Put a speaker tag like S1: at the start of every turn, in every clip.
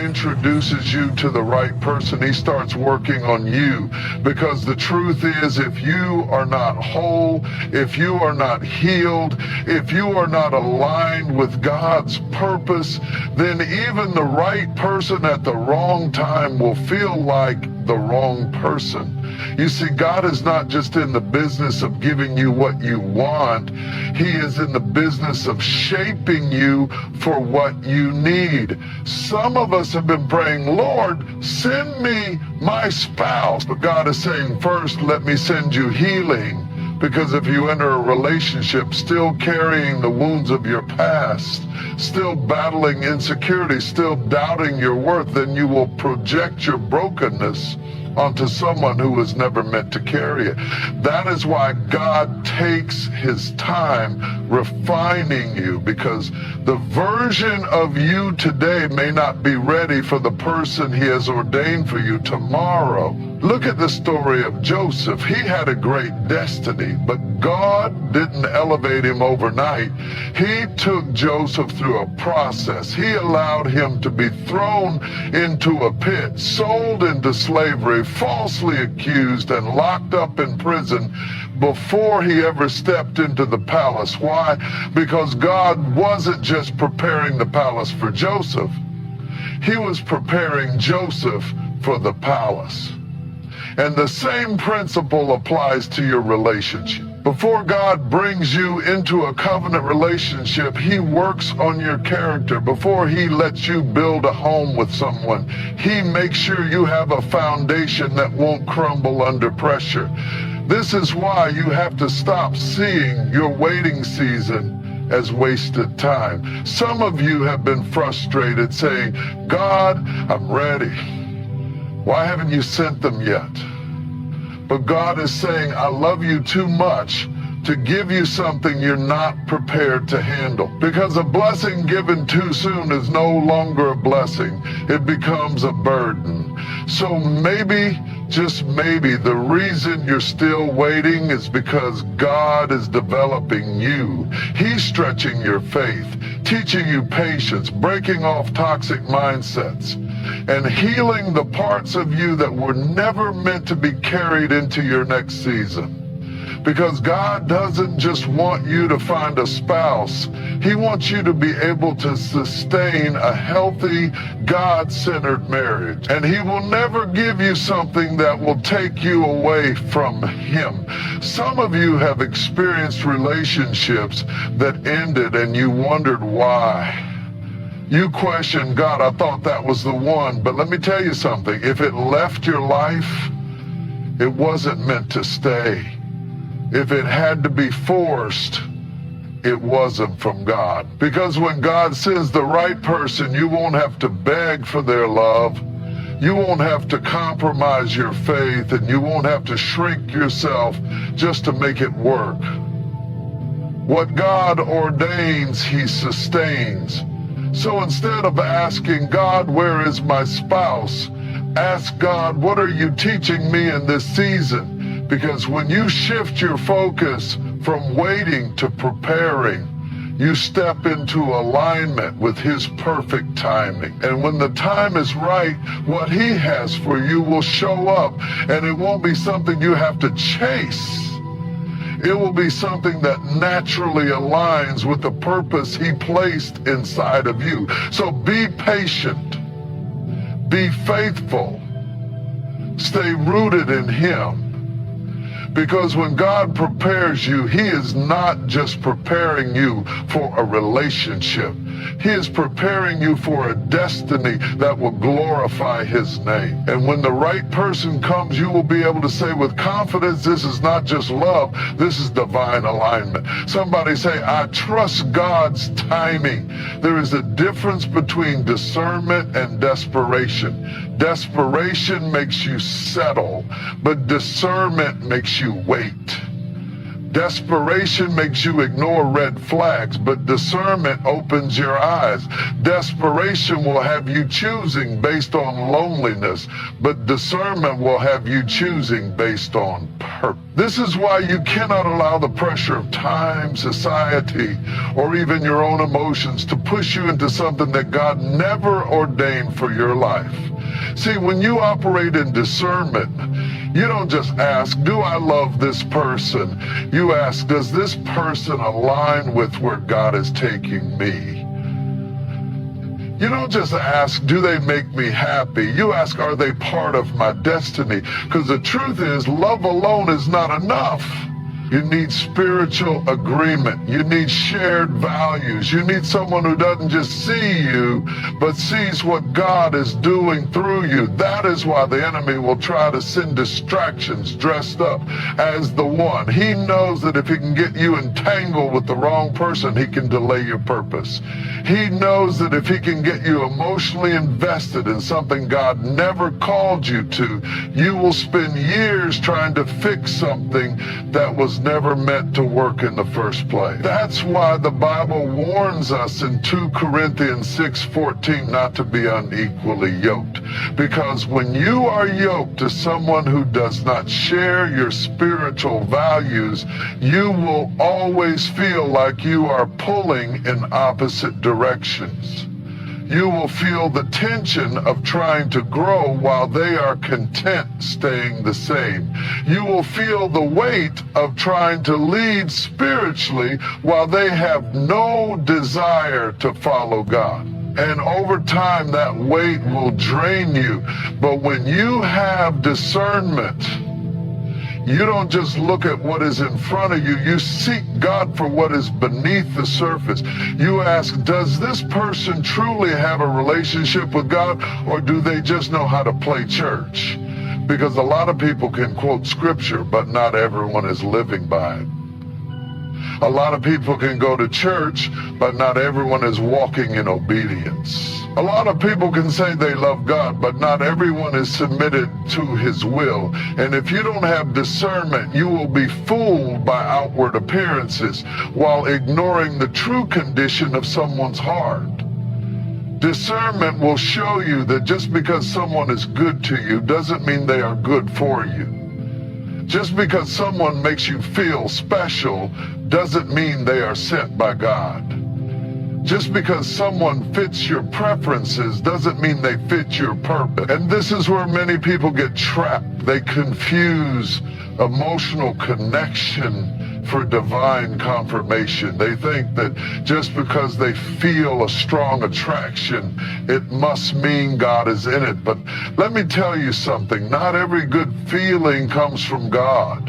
S1: introduces you to the right person, he starts working on you. Because the truth is, if you are not whole, if you are not healed, if you are not aligned with God's purpose, then even the right person at the wrong time will feel like the wrong person. You see, God is not just in the business of giving you what you want. He is in the business of shaping you for what you need. Some of us have been praying, Lord, send me my spouse. But God is saying, first, let me send you healing. Because if you enter a relationship still carrying the wounds of your past, still battling insecurity, still doubting your worth, then you will project your brokenness onto someone who was never meant to carry it. That is why God takes his time refining you, because the version of you today may not be ready for the person he has ordained for you tomorrow. Look at the story of Joseph. He had a great destiny, but God didn't elevate him overnight. He took Joseph through a process. He allowed him to be thrown into a pit, sold into slavery, falsely accused, and locked up in prison before he ever stepped into the palace. Why? Because God wasn't just preparing the palace for Joseph. He was preparing Joseph for the palace. And the same principle applies to your relationship. Before God brings you into a covenant relationship, he works on your character. Before he lets you build a home with someone, he makes sure you have a foundation that won't crumble under pressure. This is why you have to stop seeing your waiting season as wasted time. Some of you have been frustrated saying, God, I'm ready. Why haven't you sent them yet? But God is saying, I love you too much to give you something you're not prepared to handle. Because a blessing given too soon is no longer a blessing. It becomes a burden. So maybe, just maybe, the reason you're still waiting is because God is developing you. He's stretching your faith, teaching you patience, breaking off toxic mindsets, and healing the parts of you that were never meant to be carried into your next season. Because God doesn't just want you to find a spouse. He wants you to be able to sustain a healthy, God-centered marriage. And he will never give you something that will take you away from him. Some of you have experienced relationships that ended and you wondered why. You questioned, God, I thought that was the one. But let me tell you something. If it left your life, it wasn't meant to stay. If it had to be forced, it wasn't from God. Because when God sends the right person, you won't have to beg for their love. You won't have to compromise your faith, and you won't have to shrink yourself just to make it work. What God ordains, he sustains. So instead of asking God, where is my spouse? Ask God, what are you teaching me in this season? Because when you shift your focus from waiting to preparing, you step into alignment with his perfect timing. And when the time is right, what he has for you will show up, and it won't be something you have to chase. It will be something that naturally aligns with the purpose he placed inside of you. So be patient, be faithful, stay rooted in him. Because when God prepares you, he is not just preparing you for a relationship. He is preparing you for a destiny that will glorify his name. And when the right person comes, you will be able to say with confidence, this is not just love, this is divine alignment. Somebody say, I trust God's timing. There is a difference between discernment and desperation. Desperation makes you settle, but discernment makes you wait. Desperation makes you ignore red flags, but discernment opens your eyes. Desperation will have you choosing based on loneliness, but discernment will have you choosing based on purpose. This is why you cannot allow the pressure of time, society, or even your own emotions to push you into something that God never ordained for your life. See, when you operate in discernment, you don't just ask, do I love this person? You ask, does this person align with where God is taking me? You don't just ask, do they make me happy? You ask, are they part of my destiny? Because the truth is, love alone is not enough. You need spiritual agreement. You need shared values. You need someone who doesn't just see you, but sees what God is doing through you. That is why the enemy will try to send distractions dressed up as the one. He knows that if he can get you entangled with the wrong person, he can delay your purpose. He knows that if he can get you emotionally invested in something God never called you to, you will spend years trying to fix something that was never meant to work in the first place. That's why the Bible warns us in 2 Corinthians 6:14 not to be unequally yoked. Because when you are yoked to someone who does not share your spiritual values, you will always feel like you are pulling in opposite directions. You will feel the tension of trying to grow while they are content staying the same. You will feel the weight of trying to lead spiritually while they have no desire to follow God. And over time, that weight will drain you. But when you have discernment, you don't just look at what is in front of you. You seek God for what is beneath the surface. You ask, does this person truly have a relationship with God, or do they just know how to play church? Because a lot of people can quote scripture, but not everyone is living by it. A lot of people can go to church, but not everyone is walking in obedience. A lot of people can say they love God, but not everyone is submitted to his will. And if you don't have discernment, you will be fooled by outward appearances while ignoring the true condition of someone's heart. Discernment will show you that just because someone is good to you doesn't mean they are good for you. Just because someone makes you feel special doesn't mean they are sent by God. Just because someone fits your preferences doesn't mean they fit your purpose. And this is where many people get trapped. They confuse emotional connection for divine confirmation. They think that just because they feel a strong attraction, it must mean God is in it. But let me tell you something. Not every good feeling comes from God.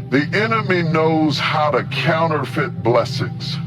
S1: The enemy knows how to counterfeit blessings.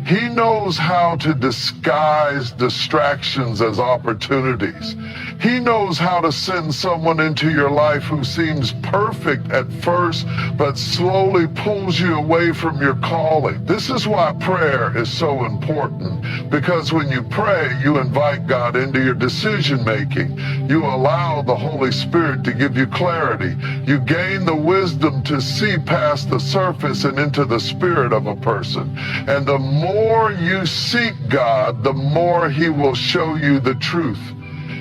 S1: He knows how to disguise distractions as opportunities. He knows how to send someone into your life who seems perfect at first, but slowly pulls you away from your calling. This is why prayer is so important, because when you pray, you invite God into your decision making. You allow the Holy Spirit to give you clarity. You gain the wisdom to see past the surface and into the spirit of a person. And the more you seek God, the more He will show you the truth.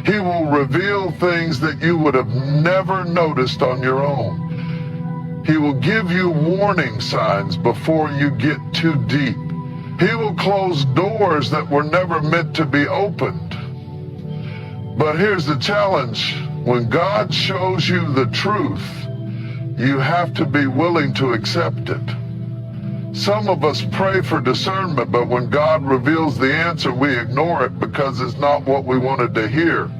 S1: He will reveal things that you would have never noticed on your own. He will give you warning signs before you get too deep. He will close doors that were never meant to be opened. But here's the challenge. When God shows you the truth, you have to be willing to accept it. Some of us pray for discernment, but when God reveals the answer, we ignore it because it's not what we wanted to hear.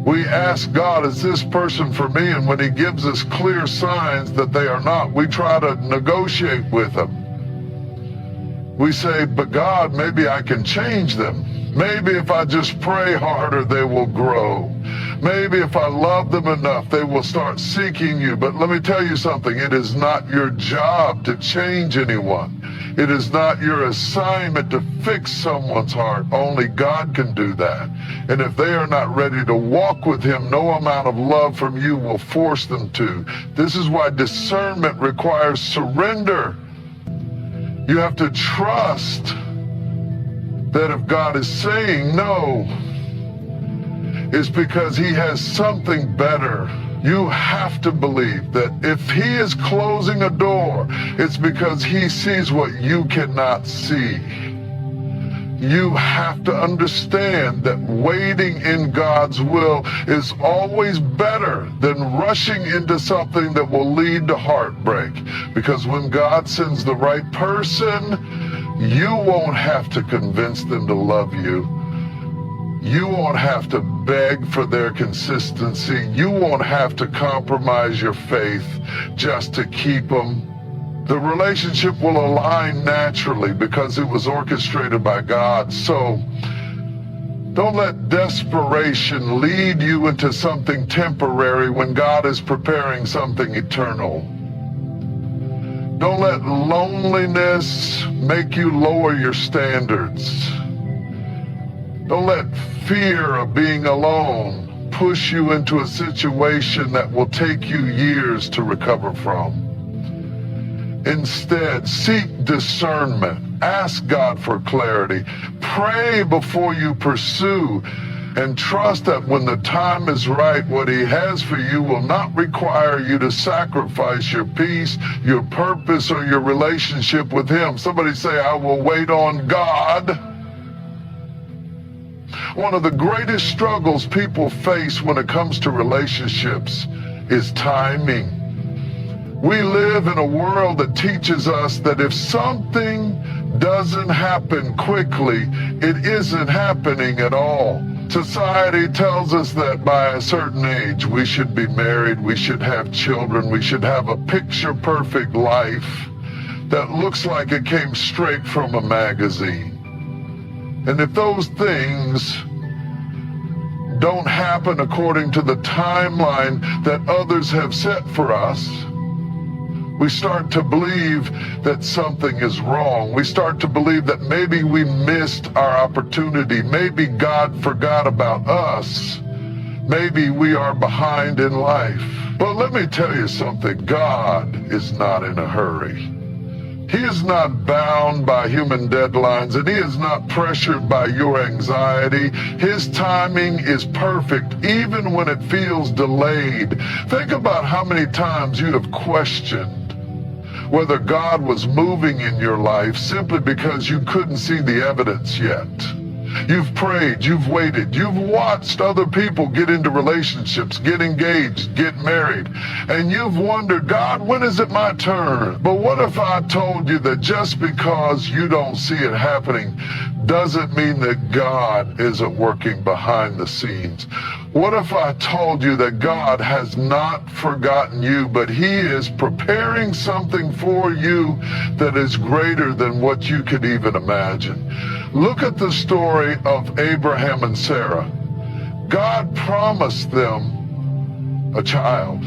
S1: We ask God, is this person for me? And when He gives us clear signs that they are not, we try to negotiate with them. We say, but God, maybe I can change them. Maybe if I just pray harder, they will grow. Maybe if I love them enough, they will start seeking you. But let me tell you something. It is not your job to change anyone. It is not your assignment to fix someone's heart. Only God can do that. And if they are not ready to walk with him, no amount of love from you will force them to. This is why discernment requires surrender. You have to trust that if God is saying no, it's because he has something better. You have to believe that if he is closing a door, it's because he sees what you cannot see. You have to understand that waiting in God's will is always better than rushing into something that will lead to heartbreak. Because when God sends the right person, you won't have to convince them to love you. You won't have to beg for their consistency. You won't have to compromise your faith just to keep them. The relationship will align naturally because it was orchestrated by God. So don't let desperation lead you into something temporary when God is preparing something eternal. Don't let loneliness make you lower your standards. Don't let fear of being alone push you into a situation that will take you years to recover from. Instead, seek discernment. Ask God for clarity. Pray before you pursue. And trust that when the time is right, what he has for you will not require you to sacrifice your peace, your purpose, or your relationship with him. Somebody say, I will wait on God. One of the greatest struggles people face when it comes to relationships is timing. We live in a world that teaches us that if something doesn't happen quickly, it isn't happening at all. Society tells us that by a certain age, we should be married, we should have children, we should have a picture-perfect life that looks like it came straight from a magazine. And if those things don't happen according to the timeline that others have set for us, we start to believe that something is wrong. We start to believe that maybe we missed our opportunity. Maybe God forgot about us. Maybe we are behind in life. But let me tell you something. God is not in a hurry. He is not bound by human deadlines, and he is not pressured by your anxiety. His timing is perfect, even when it feels delayed. Think about how many times you have questioned whether God was moving in your life simply because you couldn't see the evidence yet. You've prayed, you've waited, you've watched other people get into relationships, get engaged, get married, and you've wondered, God, when is it my turn? But what if I told you that just because you don't see it happening doesn't mean that God isn't working behind the scenes? What if I told you that God has not forgotten you, but he is preparing something for you that is greater than what you could even imagine? Look at the story of Abraham and Sarah. God promised them a child.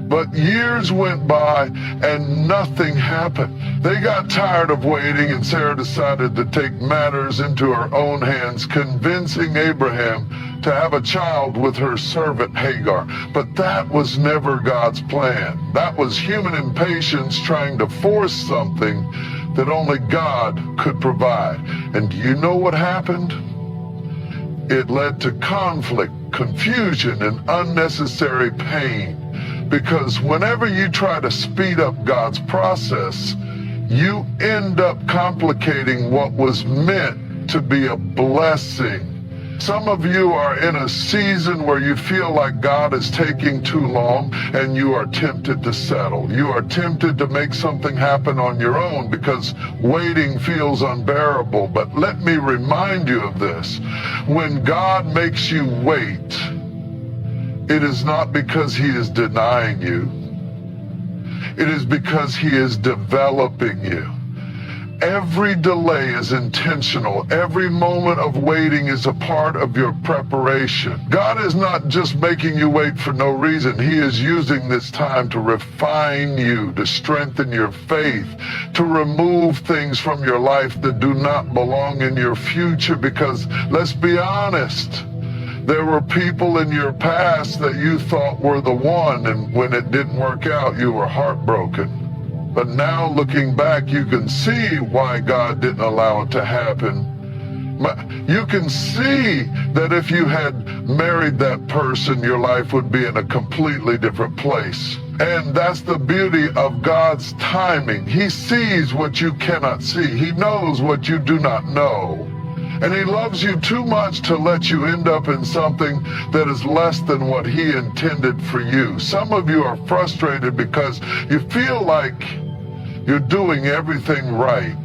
S1: But years went by and nothing happened. They got tired of waiting, and Sarah decided to take matters into her own hands, convincing Abraham to have a child with her servant Hagar. But that was never God's plan. That was human impatience trying to force something that only God could provide. And do you know what happened? It led to conflict, confusion, and unnecessary pain. Because whenever you try to speed up God's process, you end up complicating what was meant to be a blessing. Some of you are in a season where you feel like God is taking too long, and you are tempted to settle. You are tempted to make something happen on your own because waiting feels unbearable. But let me remind you of this. When God makes you wait, it is not because he is denying you. It is because he is developing you. every delay is intentional. Every moment of waiting is a part of your preparation. God is not just making you wait for no reason. He is using this time to refine you, to strengthen your faith, to remove things from your life that do not belong in your future. Because let's be honest, there were people in your past that you thought were the one, and when it didn't work out, you were heartbroken. But now looking back, you can see why God didn't allow it to happen. You can see that if you had married that person, your life would be in a completely different place. And that's the beauty of God's timing. He sees what you cannot see. He knows what you do not know. And he loves you too much to let you end up in something that is less than what he intended for you. Some of you are frustrated because you feel like you're doing everything right.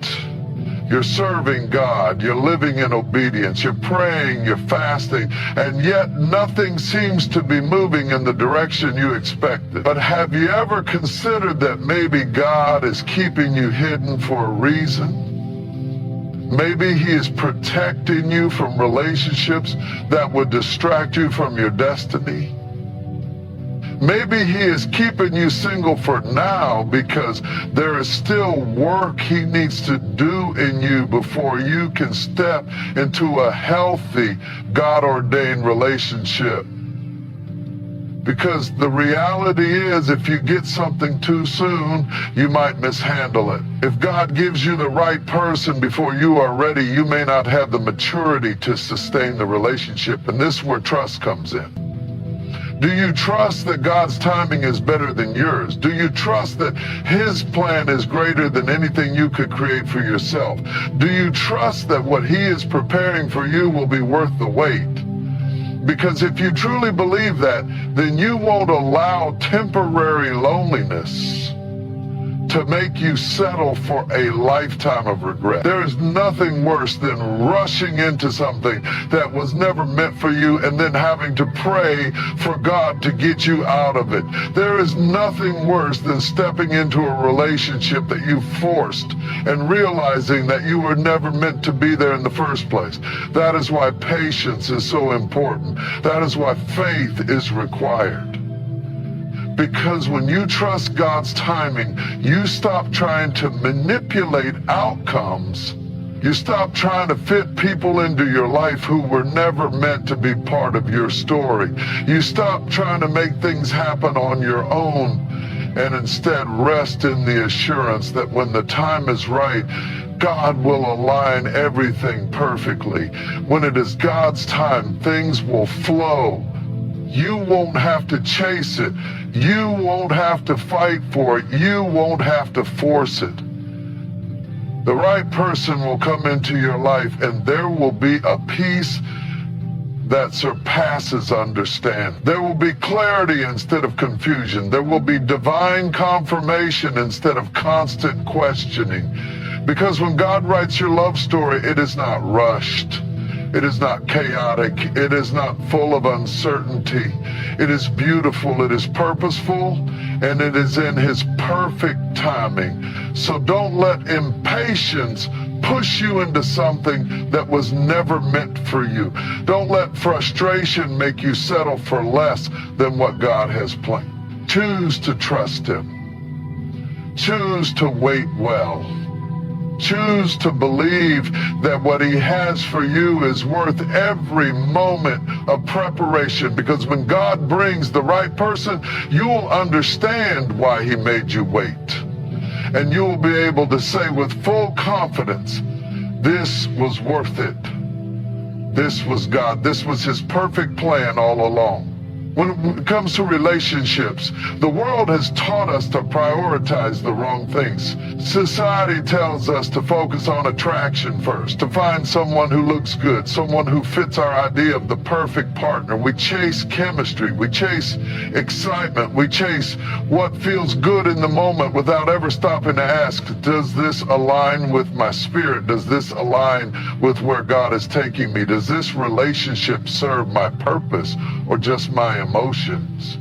S1: You're serving God, you're living in obedience, you're praying, you're fasting, and yet nothing seems to be moving in the direction you expected. But have you ever considered that maybe God is keeping you hidden for a reason? Maybe he is protecting you from relationships that would distract you from your destiny. Maybe he is keeping you single for now because there is still work he needs to do in you before you can step into a healthy, God-ordained relationship. Because the reality is, if you get something too soon, you might mishandle it. If God gives you the right person before you are ready, you may not have the maturity to sustain the relationship. And this is where trust comes in. Do you trust that God's timing is better than yours? Do you trust that his plan is greater than anything you could create for yourself? Do you trust that what he is preparing for you will be worth the wait? Because if you truly believe that, then you won't allow temporary loneliness to make you settle for a lifetime of regret. There is nothing worse than rushing into something that was never meant for you and then having to pray for God to get you out of it. There is nothing worse than stepping into a relationship that you forced and realizing that you were never meant to be there in the first place. That is why patience is so important. That is why faith is required. Because when you trust God's timing, you stop trying to manipulate outcomes. You stop trying to fit people into your life who were never meant to be part of your story. You stop trying to make things happen on your own and instead rest in the assurance that when the time is right, God will align everything perfectly. When it is God's time, things will flow. You won't have to chase it. You won't have to fight for it. You won't have to force it. The right person will come into your life and there will be a peace that surpasses understanding. There will be clarity instead of confusion. There will be divine confirmation instead of constant questioning. Because when God writes your love story, it is not rushed. It is not chaotic. It is not full of uncertainty. It is beautiful. It is purposeful. And it is in his perfect timing. So don't let impatience push you into something that was never meant for you. Don't let frustration make you settle for less than what God has planned. Choose to trust him. Choose to wait well. Choose to believe that what he has for you is worth every moment of preparation, because when God brings the right person, you'll understand why he made you wait. And you'll be able to say with full confidence, this was worth it. This was God. This was his perfect plan all along. When it comes to relationships, the world has taught us to prioritize the wrong things. Society tells us to focus on attraction first, to find someone who looks good, someone who fits our idea of the perfect partner. We chase chemistry, we chase excitement, we chase what feels good in the moment without ever stopping to ask, does this align with my spirit? Does this align with where God is taking me? Does this relationship serve my purpose or just my emotions?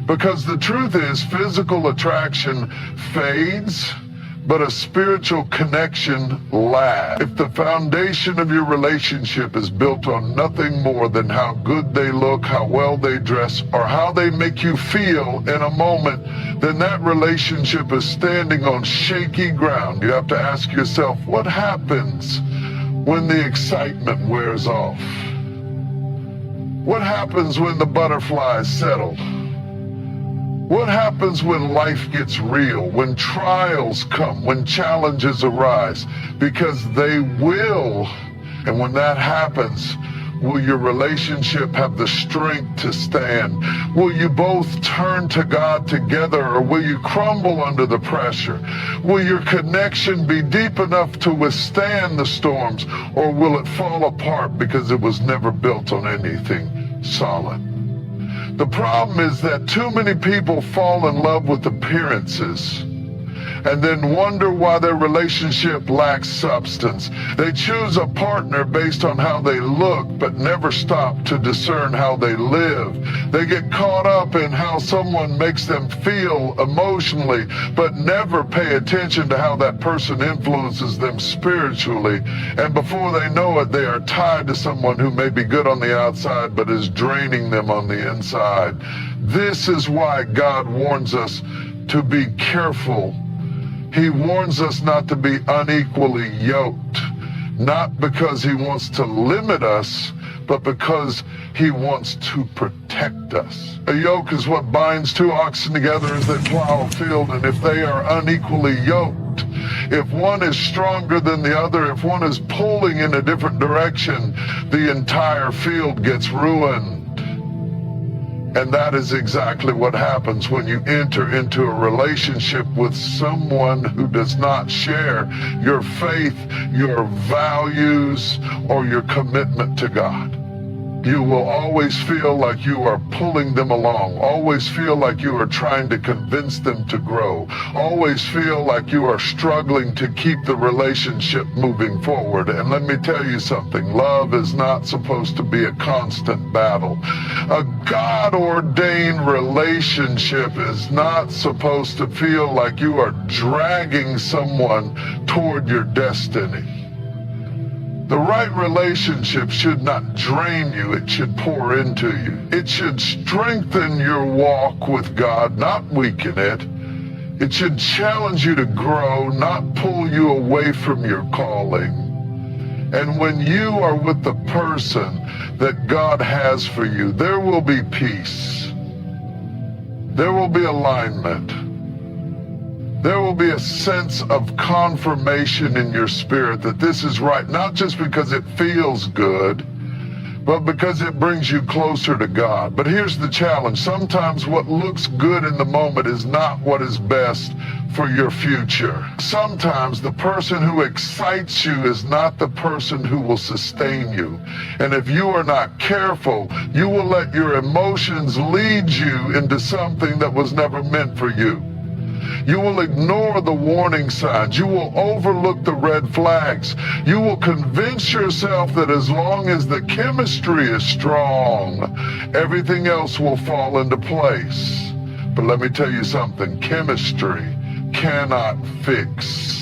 S1: Because the truth is, physical attraction fades, but a spiritual connection lasts. If the foundation of your relationship is built on nothing more than how good they look, how well they dress, or how they make you feel in a moment, then that relationship is standing on shaky ground. You have to ask yourself, what happens when the excitement wears off? What happens when the butterflies settle? What happens when life gets real, when trials come, when challenges arise? Because they will. And when that happens, will your relationship have the strength to stand? Will you both turn to God together, or will you crumble under the pressure? Will your connection be deep enough to withstand the storms, or will it fall apart because it was never built on anything solid? The problem is that too many people fall in love with appearances and then wonder why their relationship lacks substance. They choose a partner based on how they look, but never stop to discern how they live. They get caught up in how someone makes them feel emotionally, but never pay attention to how that person influences them spiritually. And before they know it, they are tied to someone who may be good on the outside, but is draining them on the inside. This is why God warns us to be careful. He warns us not to be unequally yoked, not because he wants to limit us, but because he wants to protect us. A yoke is what binds two oxen together as they plow a field, and if they are unequally yoked, if one is stronger than the other, if one is pulling in a different direction, the entire field gets ruined. And that is exactly what happens when you enter into a relationship with someone who does not share your faith, your values, or your commitment to God. You will always feel like you are pulling them along, always feel like you are trying to convince them to grow, always feel like you are struggling to keep the relationship moving forward. And let me tell you something, love is not supposed to be a constant battle. A God-ordained relationship is not supposed to feel like you are dragging someone toward your destiny. The right relationship should not drain you, it should pour into you. It should strengthen your walk with God, not weaken it. It should challenge you to grow, not pull you away from your calling. And when you are with the person that God has for you, there will be peace. There will be alignment. There will be a sense of confirmation in your spirit that this is right, not just because it feels good, but because it brings you closer to God. But here's the challenge. Sometimes what looks good in the moment is not what is best for your future. Sometimes the person who excites you is not the person who will sustain you. And if you are not careful, you will let your emotions lead you into something that was never meant for you. You will ignore the warning signs. You will overlook the red flags. You will convince yourself that as long as the chemistry is strong, everything else will fall into place. But let me tell you something, chemistry cannot fix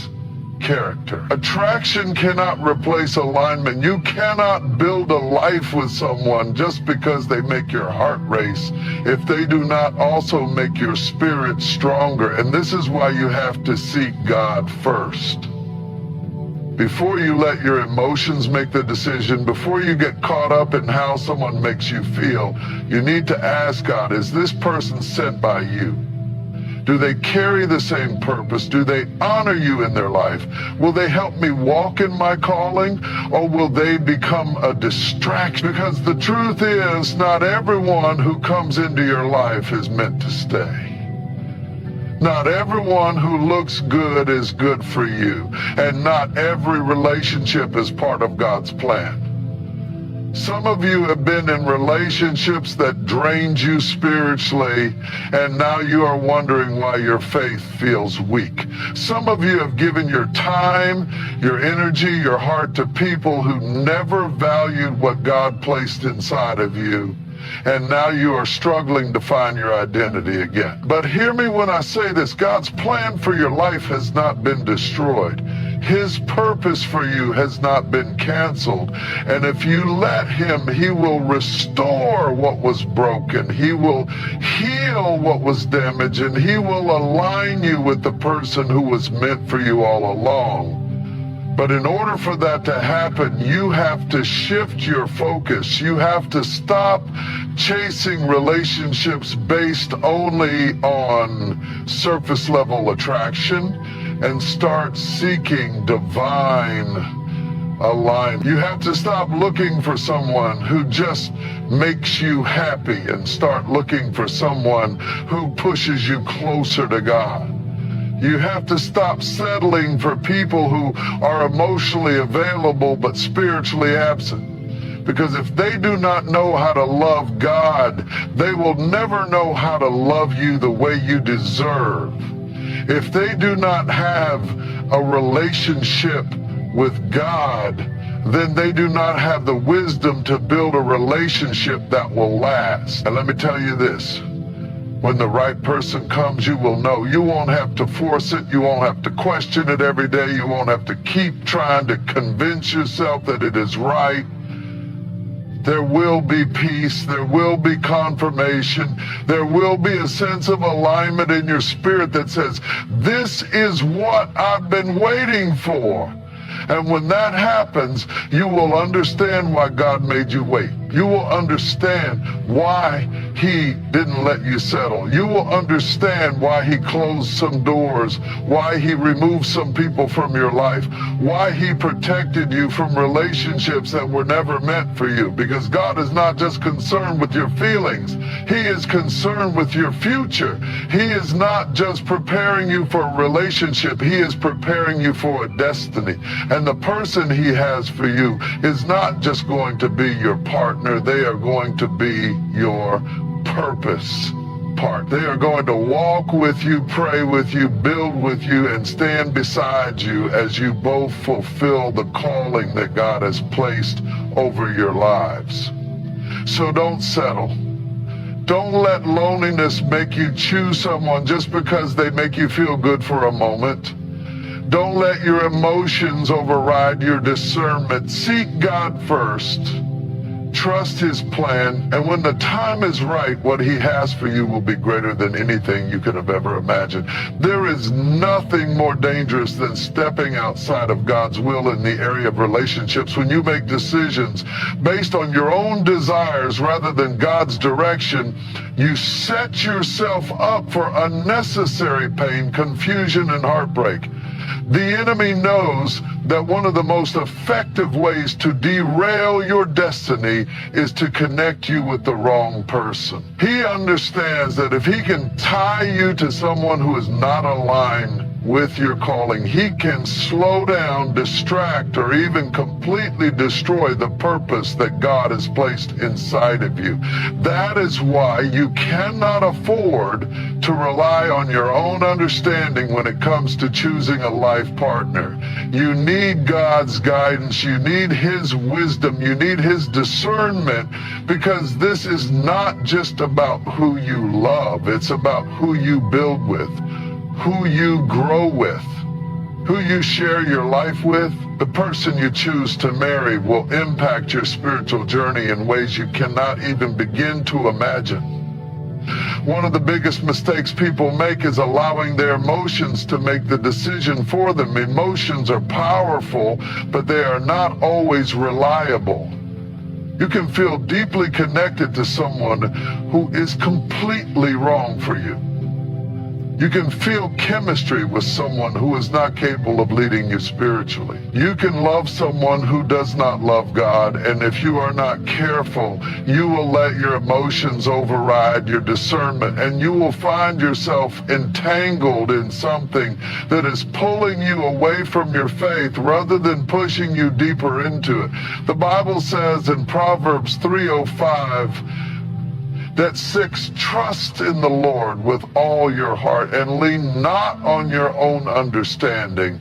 S1: character. Attraction cannot replace alignment. You cannot build a life with someone just because they make your heart race if they do not also make your spirit stronger. And this is why you have to seek God first. Before you let your emotions make the decision, before you get caught up in how someone makes you feel, you need to ask God, is this person sent by you? Do they carry the same purpose? Do they honor you in their life? Will they help me walk in my calling, or will they become a distraction? Because the truth is, not everyone who comes into your life is meant to stay. Not everyone who looks good is good for you, and not every relationship is part of God's plan. Some of you have been in relationships that drained you spiritually, and now you are wondering why your faith feels weak. Some of you have given your time, your energy, your heart to people who never valued what God placed inside of you. and now you are struggling to find your identity again. But hear me when I say this, God's plan for your life has not been destroyed. His purpose for you has not been canceled. And if you let him, he will restore what was broken. He will heal what was damaged, and he will align you with the person who was meant for you all along. But in order for that to happen, you have to shift your focus. You have to stop chasing relationships based only on surface level attraction and start seeking divine alignment. You have to stop looking for someone who just makes you happy and start looking for someone who pushes you closer to God. You have to stop settling for people who are emotionally available but spiritually absent. Because if they do not know how to love God, they will never know how to love you the way you deserve. If they do not have a relationship with God, then they do not have the wisdom to build a relationship that will last. And let me tell you this. When the right person comes, you will know. You won't have to force it. You won't have to question it every day. You won't have to keep trying to convince yourself that it is right. There will be peace. There will be confirmation. There will be a sense of alignment in your spirit that says, this is what I've been waiting for. And when that happens, you will understand why God made you wait. You will understand why he didn't let you settle. You will understand why he closed some doors, why he removed some people from your life, why he protected you from relationships that were never meant for you. Because God is not just concerned with your feelings. He is concerned with your future. He is not just preparing you for a relationship. He is preparing you for a destiny. And the person he has for you is not just going to be your partner. They are going to be your purpose part. They are going to walk with you, pray with you, build with you, and stand beside you as you both fulfill the calling that God has placed over your lives. So don't settle. Don't let loneliness make you choose someone just because they make you feel good for a moment. Don't let your emotions override your discernment. Seek God first. Trust his plan, and when the time is right, what he has for you will be greater than anything you could have ever imagined. There is nothing more dangerous than stepping outside of God's will in the area of relationships. When you make decisions based on your own desires rather than God's direction, you set yourself up for unnecessary pain, confusion, and heartbreak. The enemy knows that one of the most effective ways to derail your destiny is to connect you with the wrong person. He understands that if he can tie you to someone who is not aligned with your calling, he can slow down, distract, or even completely destroy the purpose that God has placed inside of you. That is why you cannot afford to rely on your own understanding when it comes to choosing a life partner. You need God's guidance. You need his wisdom. You need his discernment, because this is not just about who you love. It's about who you build with, who you grow with, who you share your life with. The person you choose to marry will impact your spiritual journey in ways you cannot even begin to imagine. One of the biggest mistakes people make is allowing their emotions to make the decision for them. Emotions are powerful, but they are not always reliable. You can feel deeply connected to someone who is completely wrong for you. You can feel chemistry with someone who is not capable of leading you spiritually. You can love someone who does not love God, and if you are not careful, you will let your emotions override your discernment, and you will find yourself entangled in something that is pulling you away from your faith rather than pushing you deeper into it. The Bible says in Proverbs 3:05, that 6, trust in the Lord with all your heart and lean not on your own understanding.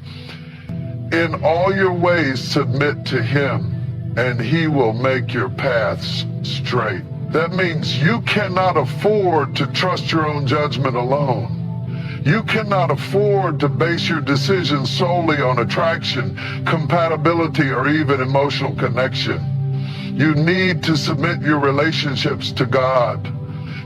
S1: In all your ways submit to him, and he will make your paths straight. That means you cannot afford to trust your own judgment alone. You cannot afford to base your decisions solely on attraction, compatibility, or even emotional connection. You need to submit your relationships to God.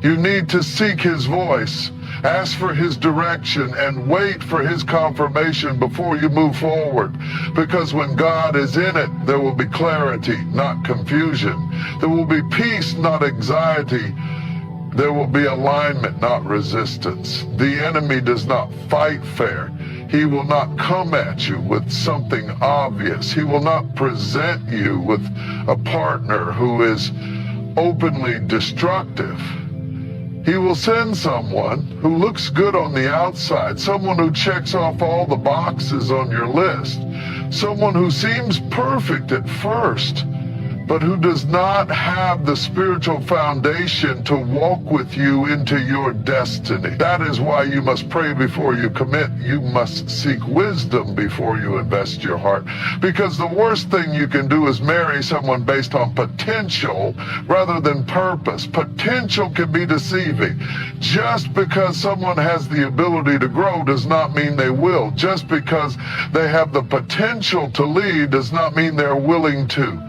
S1: You need to seek His voice, ask for His direction, and wait for His confirmation before you move forward. Because when God is in it, there will be clarity, not confusion. There will be peace, not anxiety. There will be alignment, not resistance. The enemy does not fight fair. He will not come at you with something obvious. He will not present you with a partner who is openly destructive. He will send someone who looks good on the outside, someone who checks off all the boxes on your list, someone who seems perfect at first, but who does not have the spiritual foundation to walk with you into your destiny. That is why you must pray before you commit. You must seek wisdom before you invest your heart. Because the worst thing you can do is marry someone based on potential rather than purpose. Potential can be deceiving. Just because someone has the ability to grow does not mean they will. Just because they have the potential to lead does not mean they're willing to.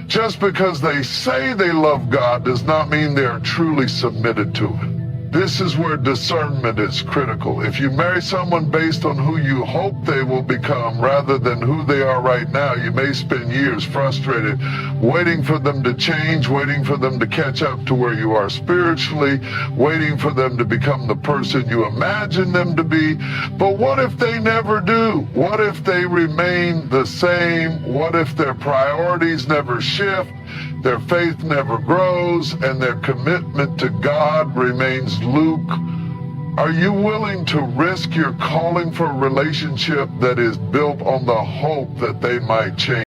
S1: Just because they say they love God does not mean they are truly submitted to it. This is where discernment is critical. If you marry someone based on who you hope they will become rather than who they are right now, you may spend years frustrated, waiting for them to change, waiting for them to catch up to where you are spiritually, waiting for them to become the person you imagine them to be. But what if they never do? What if they remain the same? What if their priorities never shift? Their faith never grows, and their commitment to God remains luke. Are you willing to risk your calling for a relationship that is built on the hope that they might change?